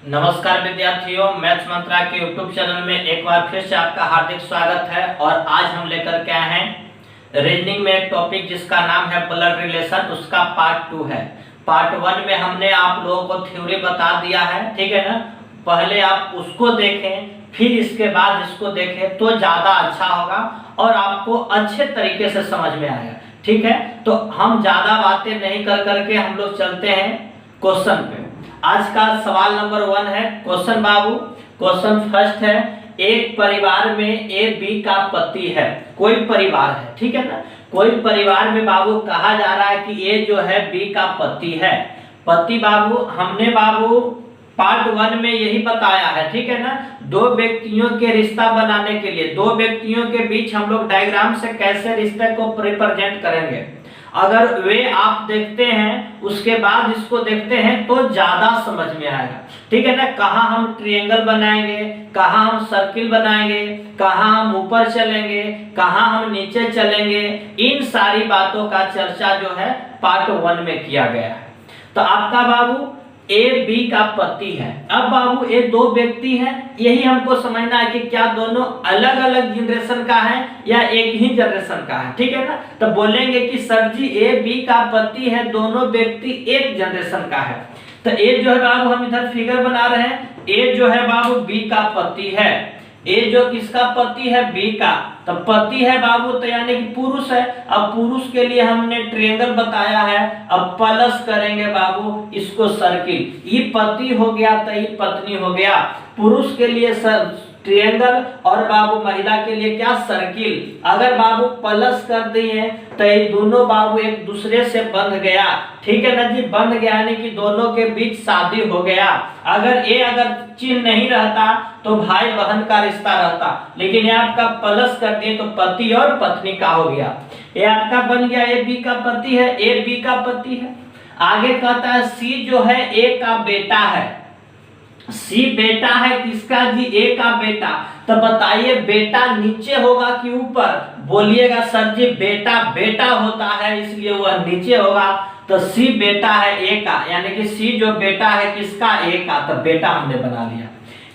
नमस्कार विद्यार्थियों, मैथ्स मंत्रा के यूट्यूब चैनल में एक बार फिर से आपका हार्दिक स्वागत है। और आज हम लेकर के आए हैं रीजनिंग में एक टॉपिक जिसका नाम है ब्लड रिलेशन। उसका पार्ट 2 है। पार्ट 1 में हमने आप लोगों को थ्योरी बता दिया है, ठीक है ना। पहले आप उसको देखें, फिर इसके बाद इसको देखें तो ज्यादा अच्छा होगा और आपको अच्छे तरीके से समझ में आएगा, ठीक है। तो हम ज्यादा बातें नहीं कर करके हम लोग चलते हैं क्वेश्चन पे। आज का सवाल नंबर 1 है क्वेश्चन बाबू। क्वेश्चन फर्स्ट है, एक परिवार में ए बी का पति है। कोई परिवार है, ठीक है ना। कोई परिवार में बाबू कहा जा रहा है कि ए जो है बी का पति है। पति बाबू हमने बाबू पार्ट 1 में यही बताया है, ठीक है ना। दो व्यक्तियों के रिश्ता बनाने के लिए, दो व्यक्तियों के बीच हम लोग डायग्राम से कैसे रिश्ते को रिप्रेजेंट करेंगे, अगर वे आप देखते हैं उसके बाद इसको देखते हैं तो ज्यादा समझ में आएगा, ठीक है ना। कहाँ हम ट्रायंगल बनाएंगे, कहाँ हम सर्किल बनाएंगे, कहाँ हम ऊपर चलेंगे, कहाँ हम नीचे चलेंगे, इन सारी बातों का चर्चा जो है पार्ट 1 में किया गया है। तो आपका बाबू ए बी का पति है। अब बाबू ये दो व्यक्ति हैं, यही हमको समझना है कि क्या दोनों अलग अलग जनरेशन का है या एक ही जनरेशन का है, ठीक है ना। तो बोलेंगे कि सर जी ए बी का पति है, दोनों व्यक्ति एक जनरेशन का है। तो ए जो है बाबू हम इधर फिगर बना रहे हैं, ए जो है बाबू बी का पति है। ए जो किसका पति है, बी का। तो पति है बाबू तो यानी कि पुरुष है। अब पुरुष के लिए हमने ट्रायंगल बताया है, अब प्लस करेंगे बाबू इसको सर्किल। ये पति हो गया तो ये पत्नी हो गया। पुरुष के लिए ट्रायंगल और बाबू महिला के लिए क्या, सर्किल। अगर बाबू प्लस कर दिए तो ये दोनों बाबू एक दूसरे से बंध गया, ठीक है ना जी। बंध गया यानी कि दोनों के बीच शादी हो गया। अगर चिन्ह नहीं रहता तो भाई बहन का रिश्ता रहता, लेकिन ये आपका प्लस कर दिए तो पति और पत्नी का हो गया। ये आपका बन गया ए बी का पति है, ए बी का पति है। आगे कहता है सी जो है ए का बेटा है। सी बेटा है किसका जी, ए का बेटा। तो बताइए बेटा नीचे होगा कि ऊपर, बोलिएगा सर जी बेटा बेटा होता है इसलिए वह नीचे होगा। तो सी बेटा है ए का, यानी कि सी जो बेटा है किसका, ए का। तो बेटा हमने बना लिया,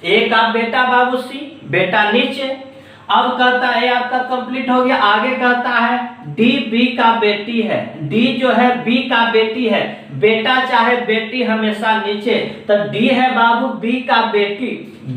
ए का बेटा बाबू सी, बेटा नीचे। अब कहता है आपका कंप्लीट हो गया। आगे कहता है डी बी का बेटी है। डी जो है बी का बेटी है। बेटा चाहे बेटी हमेशा नीचे। तो डी है बाबू बी का बेटी।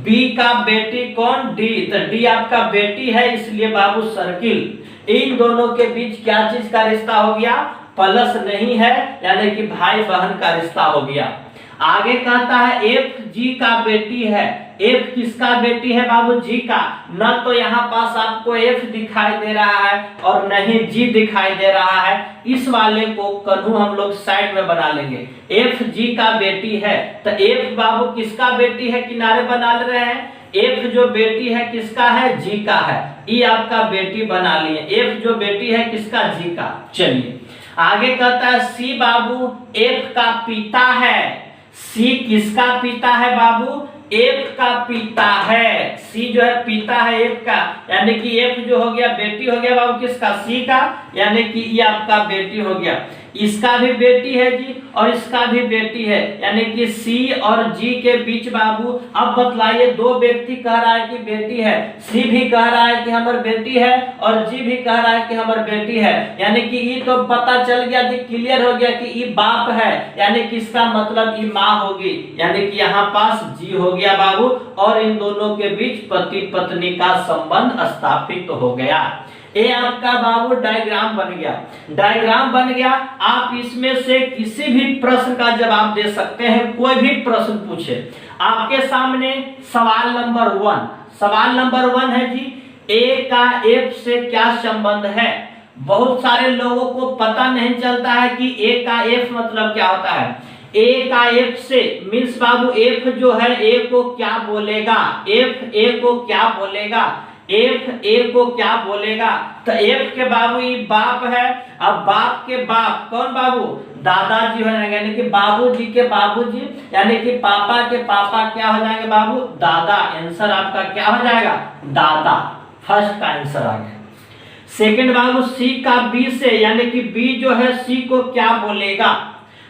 बी का बेटी कौन, डी। तो डी आपका बेटी है इसलिए बाबू सर्किल। इन दोनों के बीच क्या चीज का रिश्ता हो गया, प्लस नहीं है, यानी कि भाई बहन का रिश्ता हो गया। आगे कहता है एफ जी का बेटी है। एफ किसका बेटी है बाबू, जी का। न तो यहाँ पास आपको एफ दिखाई दे रहा है और नहीं जी दिखाई दे रहा है। इस वाले को कन्हू हम लोग साइड में बना लेंगे। एफ जी का बेटी है। तो एफ बाबू किसका बेटी है, किनारे बना ले रहे हैं। एफ जो बेटी है किसका है, जी का है। ये आपका बेटी बना लिए। एफ जो बेटी है किसका, जी का। चलिए आगे कहता है सी बाबू एफ का पिता है। सी किसका पिता है बाबू, एफ का पिता है। सी जो है पिता है एफ का, यानी कि एफ जो हो गया बेटी हो गया बाबू किसका, सी का, यानी कि ये आपका बेटी हो गया। इसका भी बेटी है जी और इसका भी बेटी है, यानी कि सी और जी के बीच बाबू। अब बतलाइए, दो व्यक्ति कह रहा है कि बेटी है, सी भी कह रहा है कि हमारी बेटी है और जी भी कह रहा है कि हमारी बेटी है। यानी कि ये तो पता चल गया जी, क्लियर हो गया कि ये बाप है, यानी कि इसका मतलब ये माँ होगी, यानी कि यहाँ पास जी हो गया बाबू। और इन दोनों के बीच पति पत्नी का संबंध स्थापित हो गया। ये आपका बाबू डायग्राम बन गया। डायग्राम बन गया। आप इसमें से किसी भी प्रश्न का जवाब दे सकते हैं, कोई भी प्रश्न पूछे। आपके सामने सवाल नंबर 1, सवाल नंबर 1 है जी, ए का एफ से क्या संबंध है। बहुत सारे लोगों को पता नहीं चलता है कि ए का एफ मतलब क्या होता है। ए का एफ से मीन्स बाबू एफ जो है ए को क्या बोलेगा, एफ ए को क्या बोलेगा, एफ ए को क्या बोलेगा। तो एफ के बाबू ये बाप है। अब बाप के बाप कौन बाबू, दादाजी हो जाएंगे, यानी कि बाबूजी के बाबूजी, यानी कि पापा के पापा क्या हो जाएंगे बाबू, दादा। आंसर आपका क्या हो जाएगा, दादा। फर्स्ट का आंसर आ गया। सेकंड बाबू सी का बी से, यानी कि बी जो है सी को क्या बोलेगा,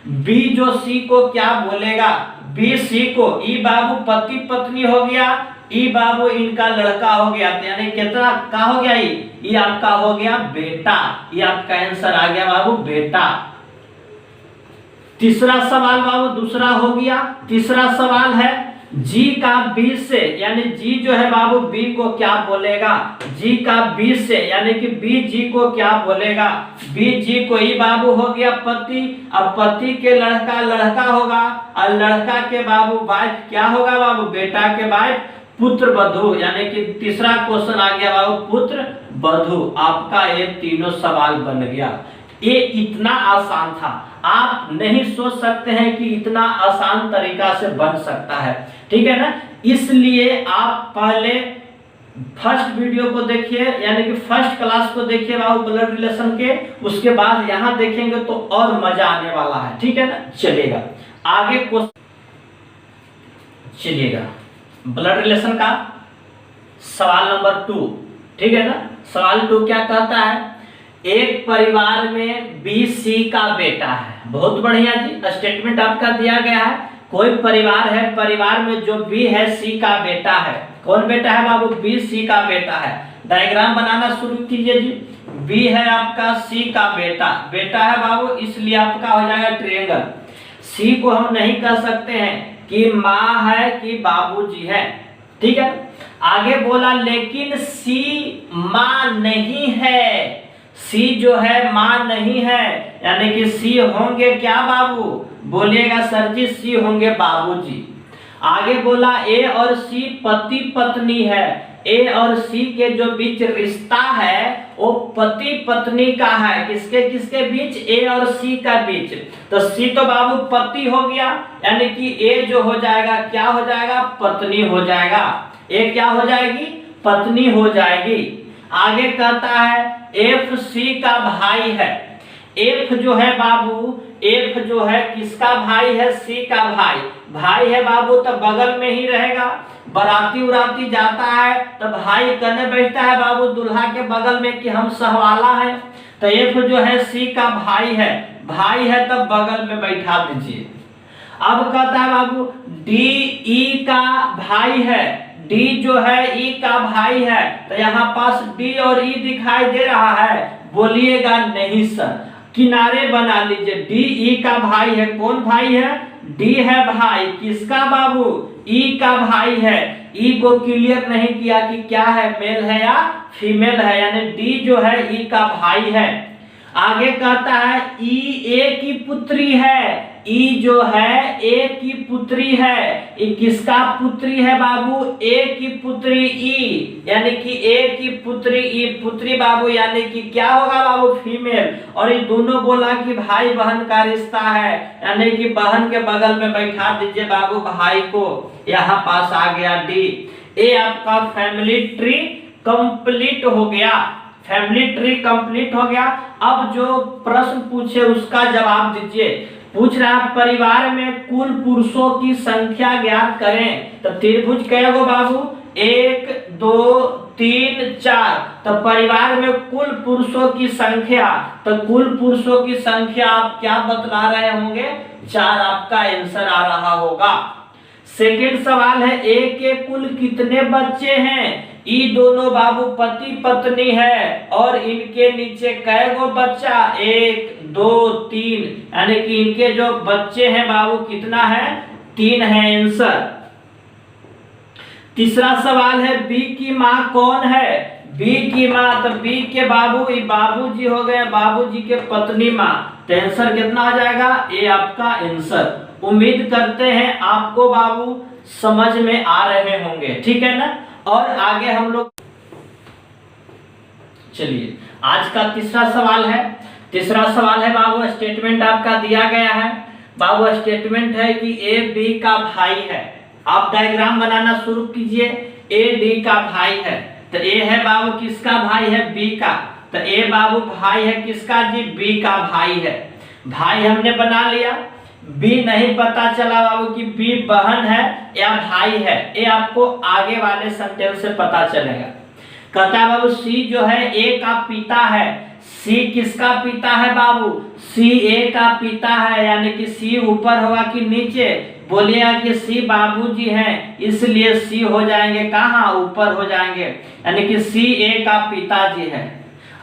बी जो सी को क्या बोलेगा, बी सी को, ई बाबू पति पत्नी हो गया, ई बाबू इनका लड़का हो गया, यानी कितना का हो गया, ये आपका हो गया बेटा। ये आपका आंसर आ गया बाबू बेटा। तीसरा सवाल बाबू दूसरा हो गया। तीसरा सवाल है जी का बी से, यानी जी जो है बाबू बी को क्या बोलेगा, जी का बी से यानी कि बी जी को क्या बोलेगा, बी जी को ही बाबू हो गया पति, अब पति के लड़का लड़का होगा, और लड़का के बाबू वाइफ क्या होगा बाबू, बेटा के वाइफ पुत्र वधु, यानी कि तीसरा क्वेश्चन आ गया बाबू पुत्र वधु। आपका ये तीनों सवाल बन गया। ये इतना आसान था, आप नहीं सोच सकते हैं कि इतना आसान तरीका से बन सकता है, ठीक है ना। इसलिए आप पहले फर्स्ट वीडियो को देखिए, यानी कि फर्स्ट क्लास को देखिए बाबू ब्लड रिलेशन के, उसके बाद यहाँ देखेंगे तो और मजा आने वाला है, ठीक है ना। चलिएगा आगे क्वेश्चन, चलिएगा ब्लड रिलेशन का सवाल नंबर 2, ठीक है ना। सवाल 2 क्या कहता है, एक परिवार में बी सी का बेटा है। बहुत बढ़िया जी, स्टेटमेंट आपका दिया गया है। कोई परिवार है, परिवार में जो बी है सी का बेटा है। कौन बेटा है बाबू, बी सी का बेटा है। डायग्राम बनाना शुरू कीजिए जी। बी है आपका सी का बेटा, बेटा है बाबू, इसलिए आपका हो जाएगा ट्रायंगल। सी को हम नहीं कह सकते हैं कि माँ है कि बाबूजी है, ठीक है। आगे बोला लेकिन सी माँ नहीं है, सी जो है माँ नहीं है, यानी कि सी होंगे क्या बाबू, बोलिएगा सर जी सी होंगे बाबूजी। आगे बोला ए और सी पति पत्नी है, ए और सी के जो बीच रिश्ता है वो पति पत्नी का है। किसके किसके बीच, ए और सी का बीच। तो सी तो बाबू पति हो गया, यानी कि ए जो हो जाएगा क्या हो जाएगा, पत्नी हो जाएगा। ए क्या हो जाएगी, पत्नी हो जाएगी। आगे कहता है एफ सी का भाई है। एफ जो है बाबू, एफ जो है किसका भाई है, सी का भाई। भाई है बाबू तो बगल में ही रहेगा, बराती उराती जाता है तो भाई कहने बैठता है बाबू दूल्हा के बगल में कि हम सहवाला है। तो एफ जो है सी का भाई है, भाई है तब बगल में बैठा दीजिए। अब कहता है बाबू डी ई का भाई है, डी जो है ई का भाई है, तो यहाँ पास डी और ई दिखाई दे रहा है, बोलिएगा नहीं सर। किनारे बना लीजिए, डी ई का भाई है। कौन भाई है, डी है भाई, किसका बाबू, ई का भाई है। ई को क्लियर नहीं किया कि क्या है, मेल है या फीमेल है, यानी डी जो है ई का भाई है। आगे कहता है ई ए की पुत्री है, ई जो है ए की पुत्री है। ई किसका पुत्री है बाबू, ए की पुत्री ई, यानी कि ए की पुत्री ई, पुत्री बाबू यानी कि क्या होगा बाबू, फीमेल। और ये दोनों बोला कि भाई बहन का रिश्ता है, यानी कि बहन के बगल में बैठा दीजिए बाबू भाई को। यहाँ पास आ गया डी। ए आपका फैमिली ट्री कंप्लीट हो गया, फैमिली ट्री कंप्लीट हो गया। अब जो प्रश्न पूछे उसका जवाब दीजिए। पूछ रहा है परिवार में कुल पुरुषों की संख्या ज्ञात करें। तो त्रिभुज कहेगो बाबू, 1 2 3 4। तो परिवार में कुल पुरुषों की संख्या, तो कुल पुरुषों की संख्या आप क्या बतला रहे होंगे, 4 आपका आंसर आ रहा होगा। सेकेंड सवाल है ए के कुल कितने बच्चे हैं। ई दोनों बाबू पति पत्नी है और इनके नीचे कैगो बच्चा, 1 2 3, यानी कि इनके जो बच्चे हैं बाबू कितना है, 3 है आंसर। तीसरा सवाल है बी की माँ कौन है। बी की माँ, तो बी के बाबू ये बाबूजी हो गए, बाबूजी के पत्नी माँ। तो आंसर कितना आ जाएगा, ये आपका आंसर। उम्मीद करते हैं आपको बाबू समझ में आ रहे होंगे, ठीक है ना। और आगे हम लोग चलिए आज का तीसरा सवाल है। तीसरा सवाल है बाबू, स्टेटमेंट आपका दिया गया है बाबू। स्टेटमेंट है कि ए बी का भाई है। आप डायग्राम बनाना शुरू कीजिए। ए डी का भाई है, तो ए है बाबू किसका भाई है, बी का। तो ए बाबू भाई है किसका जी, बी का भाई है। भाई हमने बना लिया। बी नहीं पता चला बाबू कि बी बहन है या भाई है, ये आपको आगे वाले सेंटेंस से पता चलेगा। कहता है बाबू सी जो है ए का पिता है। सी किसका पिता है बाबू, सी ए का पिता है, यानी कि सी ऊपर होगा कि नीचे, बोलिएगा कि सी बाबूजी हैं, इसलिए सी हो जाएंगे कहाँ, ऊपर हो जाएंगे, यानी कि सी ए का पिताजी है।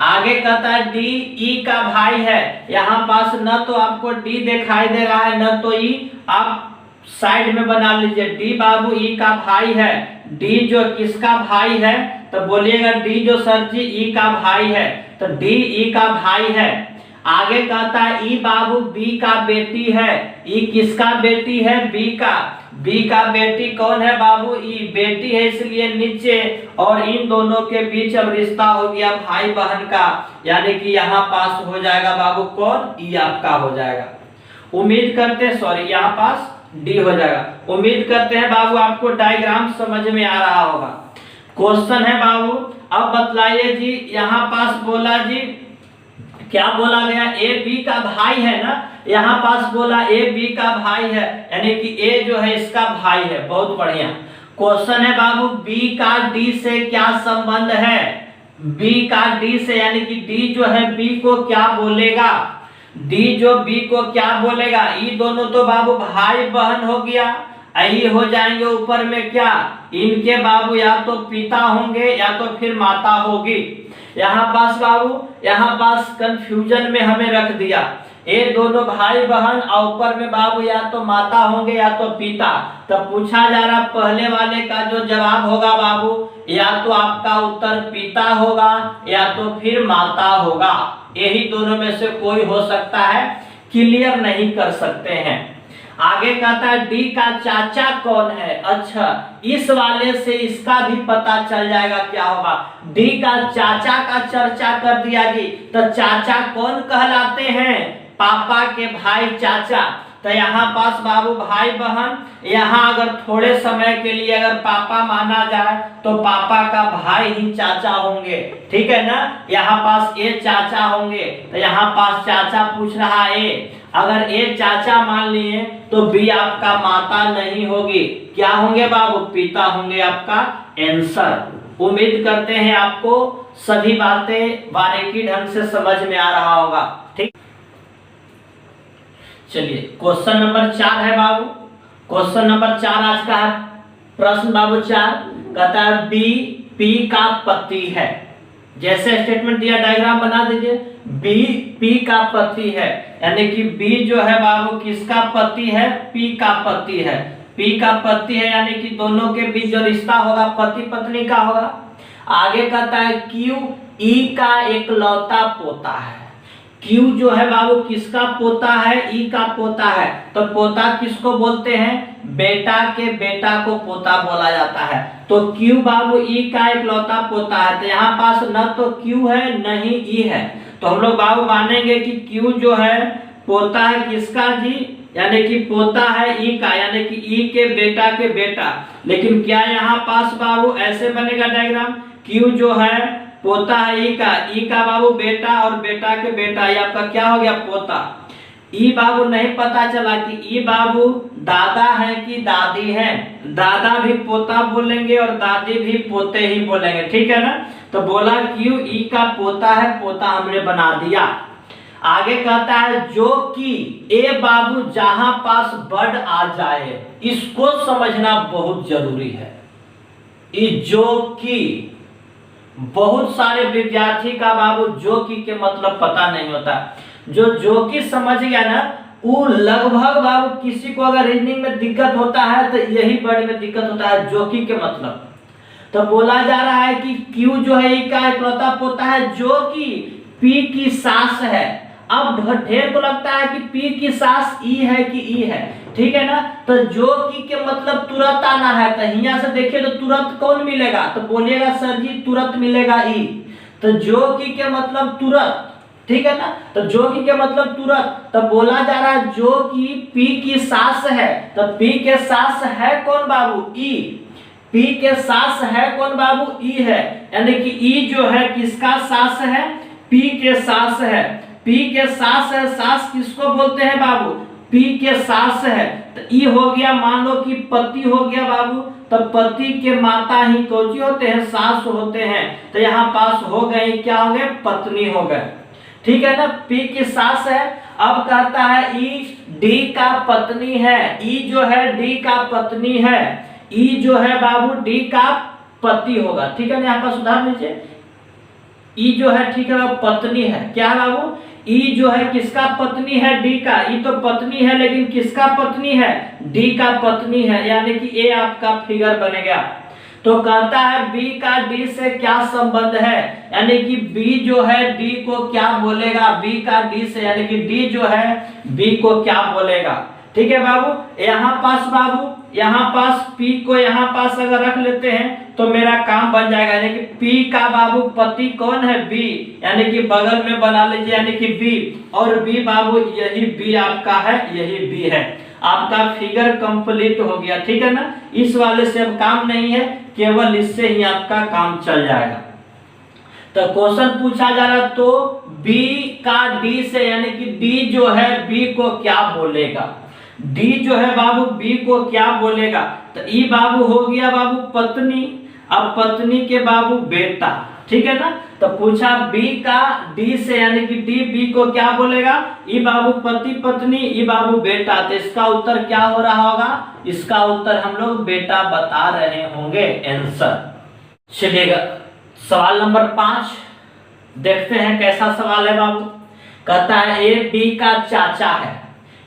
आगे कहता है डी ई का भाई है। यहाँ पास न तो आपको डी दिखाई दे रहा है न तो ई, आप साइड में बना लीजिए। डी बाबू ई का भाई है। डी जो किसका भाई है, तो बोलिएगा डी जो सर जी ई का भाई है, तो डी ई का भाई है। आगे कहता है ई बाबू बी का बेटी है। ई किसका बेटी है, बी का। बी का बेटी कौन है बाबू, ई बेटी है, इसलिए नीचे, और इन दोनों के बीच अब रिश्ता हो गया भाई बहन का, यानी कि यहाँ पास हो जाएगा बाबू कौन, ई आपका हो जाएगा। उम्मीद करते हैं, सॉरी यहाँ पास डी हो जाएगा। उम्मीद करते हैं बाबू आपको डायग्राम समझ में आ रहा होगा। क्वेश्चन है बाबू, अब बतलाइए जी, यहाँ पास बोला जी क्या बोला गया, ए बी का भाई है ना, यहाँ पास बोला ए बी का भाई है, यानी कि ए जो है इसका भाई है। बहुत बढ़िया। क्वेश्चन है बाबू बी का डी से क्या संबंध है, बी का डी से, यानी कि डी जो है बी को क्या बोलेगा, डी जो बी को क्या बोलेगा। ये दोनों तो बाबू भाई बहन हो गया, आई हो जाएंगे ऊपर में क्या, इनके बाबू या तो पिता होंगे या तो फिर माता होगी। यहाँ पास बाबू, यहाँ पास कंफ्यूजन में हमें रख दिया, ये दोनों भाई बहन और ऊपर में बाबू या तो माता होंगे या तो पिता। तब पूछा जा रहा पहले वाले का जो जवाब होगा बाबू, या तो आपका उत्तर पिता होगा या तो फिर माता होगा, यही दोनों में से कोई हो सकता है, क्लियर नहीं कर सकते हैं। आगे कहता है डी का चाचा कौन है। अच्छा, इस वाले से इसका भी पता चल जाएगा क्या होगा। डी का चाचा का चर्चा कर दिया जी, तो चाचा कौन कहलाते हैं, पापा के भाई चाचा। तो यहाँ पास बाबू भाई बहन, यहाँ अगर थोड़े समय के लिए अगर पापा माना जाए तो पापा का भाई ही चाचा होंगे, ठीक है ना। यहाँ पास ए चाचा होंगे, तो यहाँ पास चाचा पूछ रहा है, अगर ए चाचा मान लिए तो बी आपका माता नहीं होगी, क्या होंगे बाबू, पिता होंगे आपका आंसर। उम्मीद करते हैं आपको सभी बातें बारीकी ढंग से समझ में आ रहा होगा, ठीक। चलिए क्वेश्चन नंबर 4 है बाबू, क्वेश्चन नंबर 4 आज का है प्रश्न बाबू 4, कहता है बी पी का पति है। जैसे स्टेटमेंट दिया डायग्राम बना दीजिए, बी पी का पति है, यानी कि बी जो है बाबू किसका पति है, पी का पति है। पी का पति है यानी कि दोनों के बीच जो रिश्ता होगा पति पत्नी का होगा। आगे कहता है क्यू ई का एकलौता पोता है। क्यू जो है बाबू किसका पोता है, ई का पोता है। तो पोता किसको बोलते हैं, बेटा के बेटा को पोता बोला जाता है। तो क्यू बाबू ई का एकलौता पोता है, तो यहाँ पास न तो क्यू है न ही ई है, तो हम लोग बाबू मानेंगे कि क्यू जो है पोता है किसका जी, यानी कि पोता है ई का, यानी कि ई के बेटा। लेकिन क्या यहाँ पास बाबू ऐसे बनेगा डायग्राम, क्यू जो है पोता है ई का बाबू बेटा और बेटा के बेटा, ये आपका क्या हो गया पोता। ई बाबू नहीं पता चला कि ई बाबू दादा है कि दादी है, दादा भी पोता बोलेंगे और दादी भी पोते ही बोलेंगे, ठीक है ना। तो बोला क्यू ई का पोता है, पोता हमने बना दिया। आगे कहता है जो कि ए बाबू जहां पास वर्ड आ जाए, इसको समझना बहुत जरूरी है। जो कि बहुत सारे विद्यार्थी का बाबू जो कि के मतलब पता नहीं होता, जो कि समझ गया ना, वो लगभग बाबू किसी को अगर रीजनिंग में दिक्कत होता है तो यही वर्ड में दिक्कत होता है, जो कि के मतलब। तो बोला जा रहा है कि क्यू जो है ई का एकलौता पोता है जो कि पी की सास है। अब ढेर को लगता है कि पी की सास ई है कि ई है, ठीक है ना। तो जो कि के मतलब तुरंत आना है, तो यहाँ से देखिए तो तुरंत कौन मिलेगा, तो बोलिएगा सर जी तुरंत मिलेगा ई। तो जो कि के मतलब तुरंत, ठीक है ना। तो जो कि के मतलब तुरंत, तो बोला जा रहा है जो कि पी की सास है, तो पी के सास है कौन बाबू, ई। पी के सास है कौन बाबू, ई है, यानी कि ई जो है किसका सास है, पी के सास है। पी के सास है, सास किसको बोलते हैं बाबू, पी के सास है। तो ई हो गया, मान लो कि पति हो गया बाबू, तो पति के माता ही कौन होते हैं, सास होते हैं। तो यहाँ पास हो गए क्या हो गए, पत्नी हो गए, ठीक है ना। पी की सास है। अब कहता है ई डी का पत्नी है, ई जो है डी का पत्नी है, ई जो है बाबू डी का पति होगा, ठीक है ना, यहाँ पर सुधार लीजिए, ई जो है ठीक है पत्नी है, क्या है बाबू, ई जो है किसका पत्नी है, डी का, ई तो पत्नी है लेकिन किसका पत्नी है, डी का पत्नी है, यानी कि ए आपका फिगर बनेगा। तो कहता है बी का डी से क्या संबंध है, यानी कि बी जो है डी को क्या बोलेगा, बी का डी से, यानी कि डी जो है बी को क्या बोलेगा, ठीक है बाबू। यहाँ पास बाबू, यहाँ पास पी को यहाँ पास अगर रख लेते हैं तो मेरा काम बन जाएगा, यानी कि पी का बाबू पति कौन है, बी, यानी कि बगल में बना लीजिए, यानी कि बी, और बी बाबू यही बी आपका है, यही बी है, आपका फिगर कंप्लीट हो गया, ठीक है ना। इस वाले से अब काम नहीं है, केवल इससे ही आपका काम चल जाएगा। तो क्वेश्चन पूछा जा रहा तो B का D से, यानी कि D जो है B को क्या बोलेगा, D जो है बाबू B को क्या बोलेगा, तो ई बाबू हो गया बाबू पत्नी, अब पत्नी के बाबू बेटा, ठीक है ना। तो पूछा B का D से, यानी कि D B को क्या बोलेगा, ई बाबू पति पत्नी, ई बाबू बेटा, तो इसका उत्तर क्या हो रहा होगा, इसका उत्तर हम लोग बेटा बता रहे होंगे आंसर। चलिएगा सवाल नंबर 5 देखते हैं कैसा सवाल है बाबू। कहता है ए बी का चाचा है,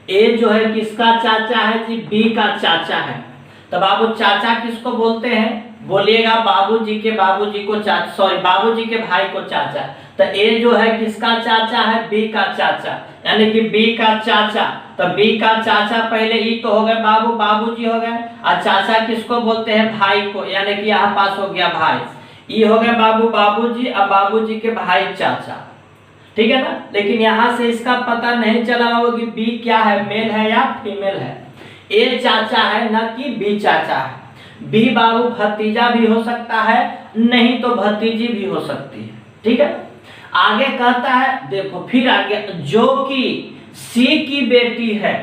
ए जो है किसका चाचा है जी, बी का चाचा है। तो बाबू चाचा किसको बोलते हैं, बोलिएगा बाबूजी के बाबूजी को चाचा, सॉरी बाबूजी के भाई को चाचा। तो ए जो है किसका चाचा है, बी का चाचा, यानी कि बी का चाचा। तो बी का चाचा पहले ई तो हो गए बाबू, बाबूजी हो गए, और चाचा किसको बोलते हैं, भाई को, यानी कि यहाँ पास हो गया भाई, ई हो गए बाबू बाबूजी, और बाबूजी के भाई चाचा, ठीक है ना। लेकिन यहाँ से इसका पता नहीं चला बाबू कि बी क्या है, मेल है या फीमेल है। ए चाचा है ना कि बी चाचा है। बी बाबू भतीजा भी हो सकता है, नहीं तो भतीजी भी हो सकती है, ठीक है। आगे कहता है देखो फिर आगे, जो कि सी की बेटी है,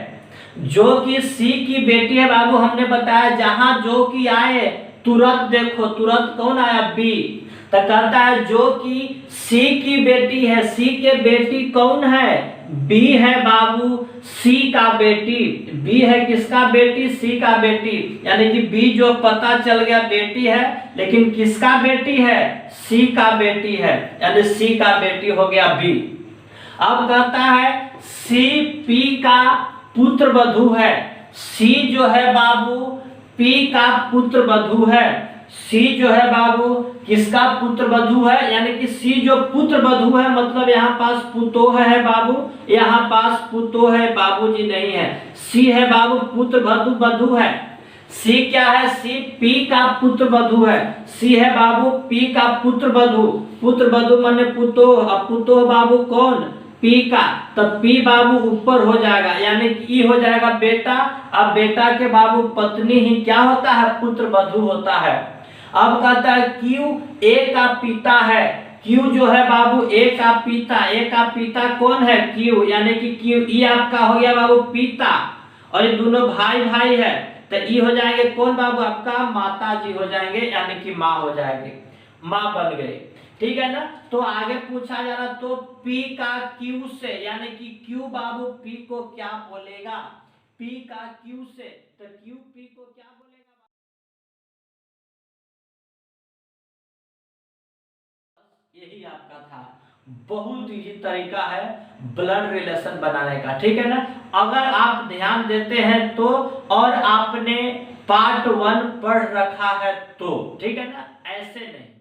जो कि सी की बेटी है बाबू, हमने बताया जहां जो कि आए तुरंत देखो, तुरंत कौन आया, बी। तो कहता है जो कि सी की बेटी है, सी के बेटी कौन है, बी है बाबू सी का बेटी, बी है किसका बेटी, सी का बेटी, यानी कि बी जो पता चल गया बेटी है, लेकिन किसका बेटी है, सी का बेटी है, यानी सी का बेटी हो गया बी। अब कहता है सी पी का पुत्र वधू है, सी जो है बाबू पी का पुत्र वधू है, सी जो है बाबू किसका पुत्र वधू है, यानी कि सी जो पुत्र वधू है, मतलब यहाँ पास पुतोह है बाबू, यहाँ पास पुतोह है, बाबूजी नहीं है, सी है बाबू पुत्र वधू है। सी क्या है, सी पी का पुत्र वधू है, सी है बाबू पी का पुत्र वधू, पुत्र वधू माने पुतोह, अब पुतोह बाबू कौन, पी का, तो पी बाबू ऊपर हो जाएगा, यानी कि ई हो जाएगा बेटा, अब बेटा के बाबू पत्नी ही क्या होता है, पुत्र वधू होता है। अब कहता है क्यू ए का पिता है, क्यू जो है बाबू ए का पिता, ए का पिता कौन है, क्यू, यानी कि क्यू ई आपका हो गया बाबू पिता, और ये दोनों भाई भाई है, तो ई हो जाएंगे कौन बाबू आपका माता जी हो जाएंगे, यानी कि माँ हो जाएंगे, माँ बन गए, ठीक है ना। तो आगे पूछा जा रहा तो P का Q से, यानी कि Q बाबू P को क्या बोलेगा, P का Q से, तो Q P को क्या बोलेगा, यही आपका था। बहुत इजी तरीका है ब्लड रिलेशन बनाने का, ठीक है ना। अगर आप ध्यान देते हैं तो, और आपने पार्ट 1 पढ़ रखा है तो, ठीक है ना, ऐसे नहीं।